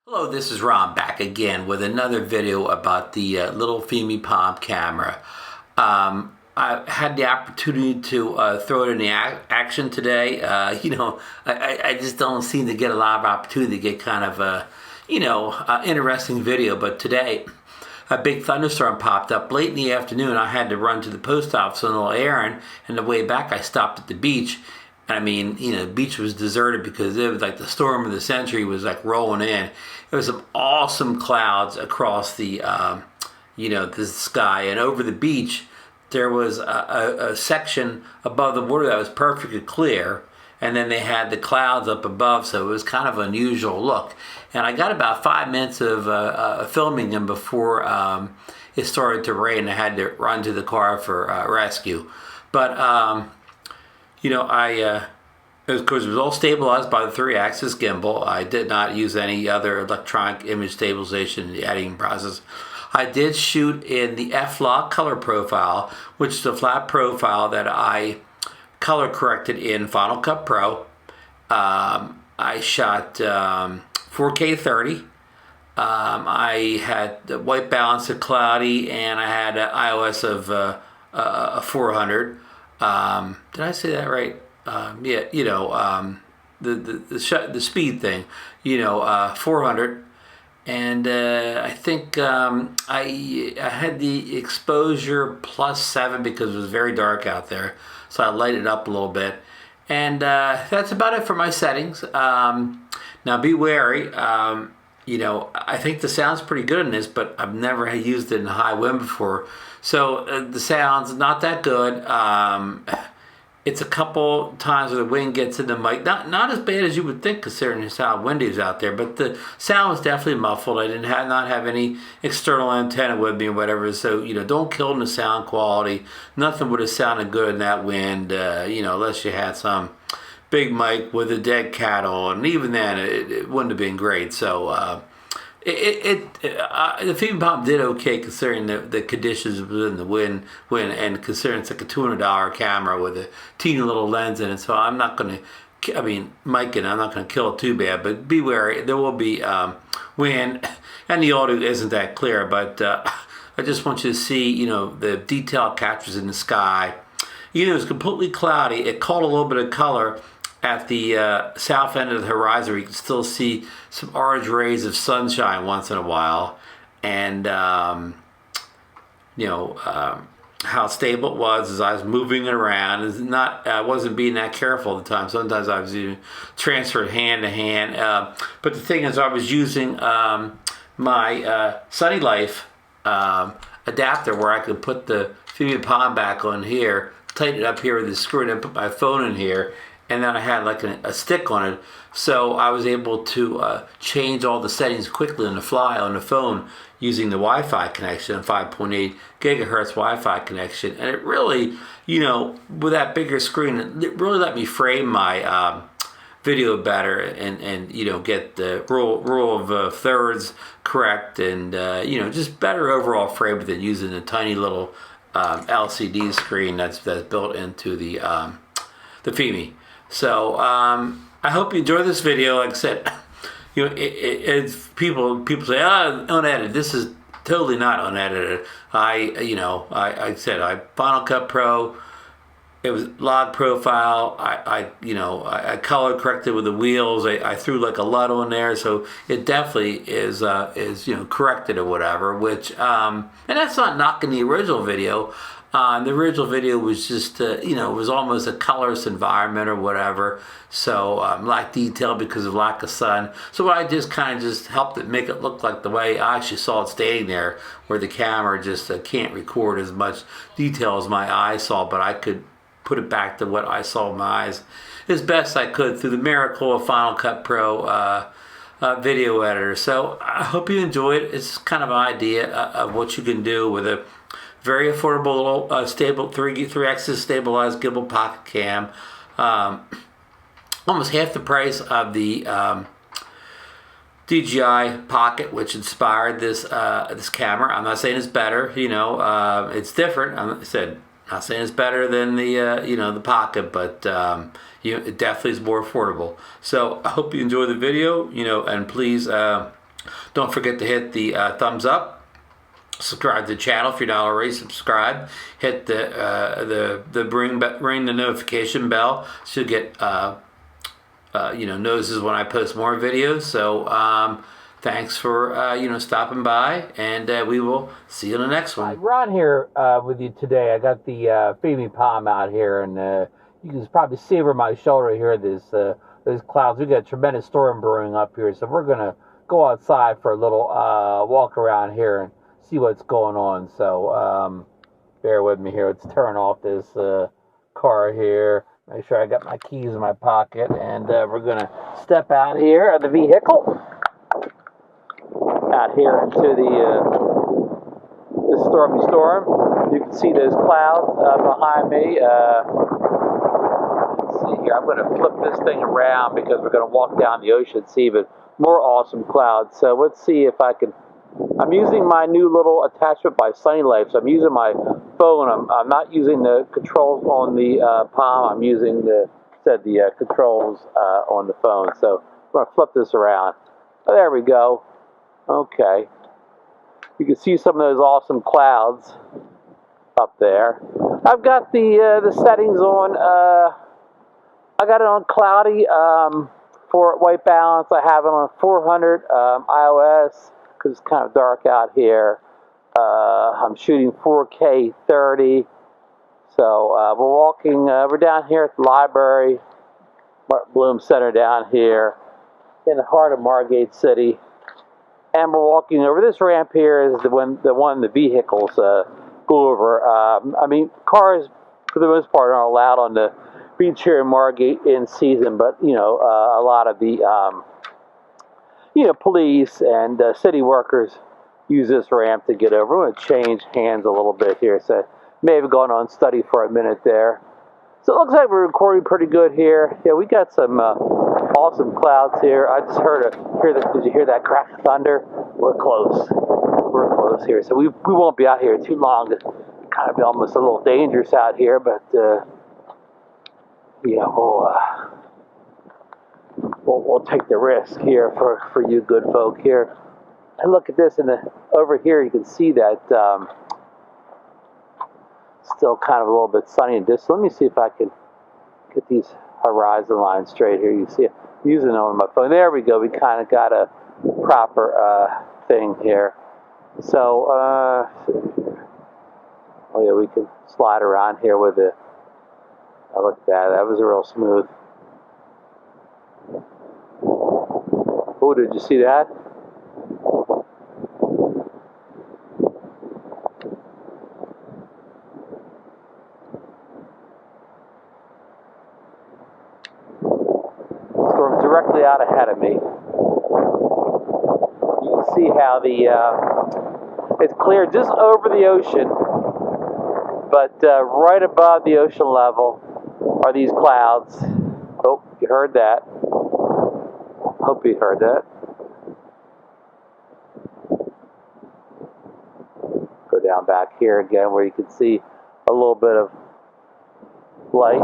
Hello, this is Ron back again with another video about the little Fimi Palm camera. I had the opportunity to throw it in the action today. I just don't seem to get a lot of opportunity to get kind of a, interesting video. But today, a big thunderstorm popped up late in the afternoon. I had to run to the post office on a little errand, and the way back I stopped at the beach. I mean, the beach was deserted because it was like the storm of the century was like rolling in. There was some awesome clouds across the, the sky, and over the beach there was a section above the water that was perfectly clear, and then they had the clouds up above, so it was kind of an unusual look. And I got about 5 minutes of filming them before it started to rain. I had to run to the car for rescue, but. Of course, it was all stabilized by the 3-axis gimbal. I did not use any other electronic image stabilization in the editing process. I did shoot in the F-Log color profile, which is a flat profile that I color corrected in Final Cut Pro. I shot 4K 30. I had the white balance of cloudy, and I had an iOS of 400. Did I say that right? The speed thing, 400, and I think I had the exposure +7 because it was very dark out there, so I lighted it up a little bit, and that's about it for my settings. Now be wary. I think the sound's pretty good in this, but I've never used it in high wind before. So the sound's not that good. It's a couple times where the wind gets in the mic. Not as bad as you would think considering how windy it's out there, but the sound was definitely muffled. I didn't not have any external antenna with me or whatever, so, don't kill in the sound quality. Nothing would have sounded good in that wind, unless you had some big mic with a dead cat on. And even then, it wouldn't have been great. So, the Fimi Palm did okay considering the conditions within the wind, and considering it's like a $200 camera with a teeny little lens in it. So I'm not going to, mic and I'm not going to kill it too bad, but be wary. There will be wind, and the audio isn't that clear, but I just want you to see, the detail captures in the sky. It's completely cloudy. It caught a little bit of color at the south end of the horizon, where you can still see some orange rays of sunshine once in a while, and how stable it was as I was moving it around. I wasn't being that careful at the time. Sometimes I was even transferred hand to hand. But the thing is, I was using my Sunny Life adapter, where I could put the Fimi Palm back on here, tighten it up here with the screw, and then put my phone in here. And then I had like a stick on it, so I was able to change all the settings quickly on the fly on the phone using the Wi-Fi connection, 5.8 gigahertz Wi-Fi connection. And it really, with that bigger screen, it really let me frame my video better, and get the rule of thirds correct, and just better overall frame than using a tiny little LCD screen that's built into the Fimi. So I hope you enjoy this video. Like I said, it's people say, unedited. This is totally not unedited. I said I Final Cut Pro. It was log profile. I color corrected with the wheels. I threw like a LUT on there, so it definitely is corrected or whatever. Which and that's not knocking the original video. The original video was just, it was almost a colorless environment or whatever. So lack detail because of lack of sun. So I just kind of helped it make it look like the way I actually saw it standing there, where the camera just can't record as much detail as my eyes saw, but I could put it back to what I saw with my eyes as best I could through the miracle of Final Cut Pro video editor. So I hope you enjoyed it. It's kind of an idea of what you can do with a very affordable little stable 3-axis stabilized gimbal pocket cam. Almost half the price of the DJI Pocket, which inspired this camera. I'm not saying it's better. It's different. Not saying it's better than the Pocket, but it definitely is more affordable. So I hope you enjoy the video. And please Don't forget to hit the thumbs up. Subscribe to the channel if you're not already subscribed. Hit the ring the notification bell so you get notices when I post more videos. So thanks for stopping by, and we will see you in the next one. Ron here with you today. I got the Fimi Palm out here, and you can probably see over my shoulder here those clouds. We got a tremendous storm brewing up here, so we're gonna go outside for a little walk around here and see what's going on. So bear with me here. Let's turn off this car here. Make sure I got my keys in my pocket, and we're gonna step out here of the vehicle, out here into the stormy storm. You can see those clouds behind me. Let's see here. I'm gonna flip this thing around because we're gonna walk down the ocean, see even more awesome clouds. So let's see if I can. I'm using my new little attachment by Sunny Life, so I'm using my phone. I'm not using the controls on the Palm. I'm using the controls on the phone. So I'm going to flip this around. Oh, there we go. Okay. You can see some of those awesome clouds up there. I've got the settings on. I got it on cloudy for white balance. I have it on 400 iOS. Because it's kind of dark out here. I'm shooting 4K 30. So we're walking, we're down here at the library, Bloom Center down here in the heart of Margate City. And we're walking over this ramp here is the one the vehicles go over. I mean, cars for the most part aren't allowed on the beach here in Margate in season, but a lot of the police and city workers use this ramp to get over. We're going to change hands a little bit here, so may have gone on study for a minute there. So it looks like we're recording pretty good here. Yeah, we got some awesome clouds here. I just did you hear that crack of thunder? We're close. We're close here, so we won't be out here too long. It's kind of be almost a little dangerous out here, but we'll take the risk here for you good folk here. And look at this, over here you can see that still kind of a little bit sunny and distant. Let me see if I can get these horizon lines straight here. You see it. I'm using it on my phone. There we go. We kind of got a proper thing here. So, oh yeah, we can slide around here with it. Oh, look at that. That was real smooth. Oh, did you see that? Storm's directly out ahead of me. You can see how it's clear just over the ocean, but right above the ocean level are these clouds. Oh, you heard that. Hope you heard that. Go down back here again where you can see a little bit of light.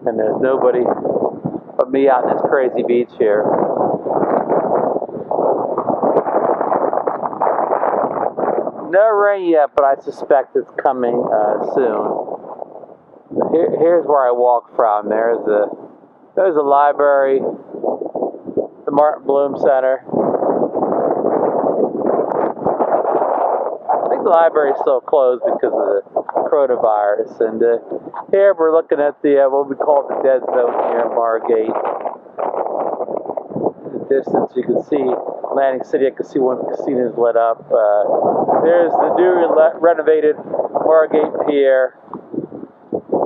And there's nobody but me out in this crazy beach here. No rain yet, but I suspect it's coming soon. Here's where I walk from. There's the library, the Martin Bloom Center. I think the library is still closed because of the coronavirus. And here we're looking at the what we call the dead zone here in Margate. In the distance, you can see Atlantic City. I can see one of the casinos lit up. There's the newly renovated Margate Pier,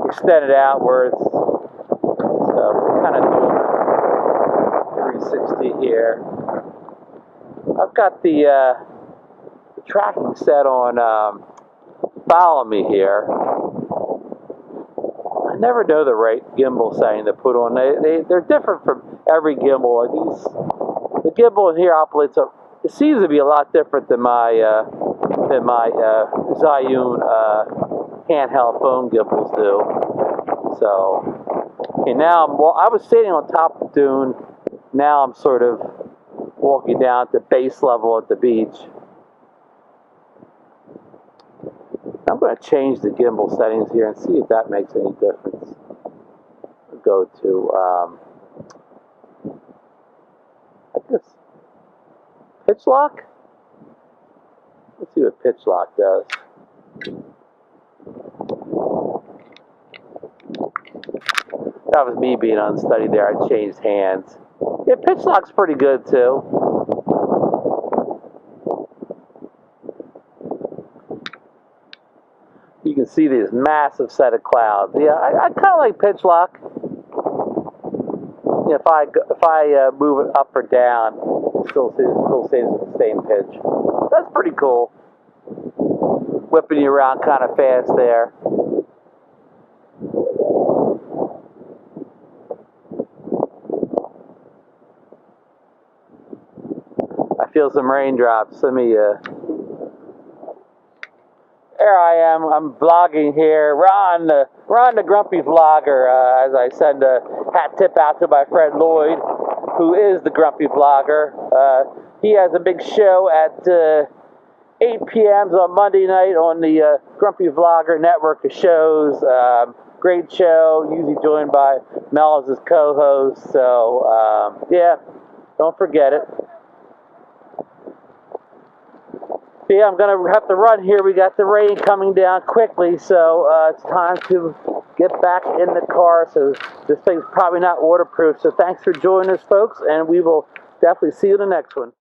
extended outwards. So we're kind of doing 360 here. I've got the tracking set on Follow Me here. I never know the right gimbal setting to put on. They're different from every gimbal. The gimbal in here operates. It seems to be a lot different than my Zhiyun handheld phone gimbals do. So, okay, now I was sitting on top of the dune. Now I'm sort of walking down to base level at the beach. I'm going to change the gimbal settings here and see if that makes any difference. I'll go to, I guess, pitch lock? Let's see what pitch lock does. That was me being unsteady there. I changed hands. Yeah, pitch lock's pretty good too. You can see this massive set of clouds. Yeah, I kind of like pitch lock. Yeah, if I move it up or down, it still stays at the same pitch. That's pretty cool. Whipping you around kind of fast there. I feel some raindrops. Let me, there I am. I'm vlogging here. We're on the Grumpy Vlogger. As I send a hat tip out to my friend Lloyd, who is the Grumpy Vlogger. He has a big show at 8 p.m. on Monday night on the Grumpy Vlogger network of shows. Great show. Usually joined by Mel as his co-host. So yeah, don't forget it. Yeah, I'm going to have to run here. We got the rain coming down quickly, so it's time to get back in the car. So this thing's probably not waterproof. So thanks for joining us, folks, and we will definitely see you in the next one.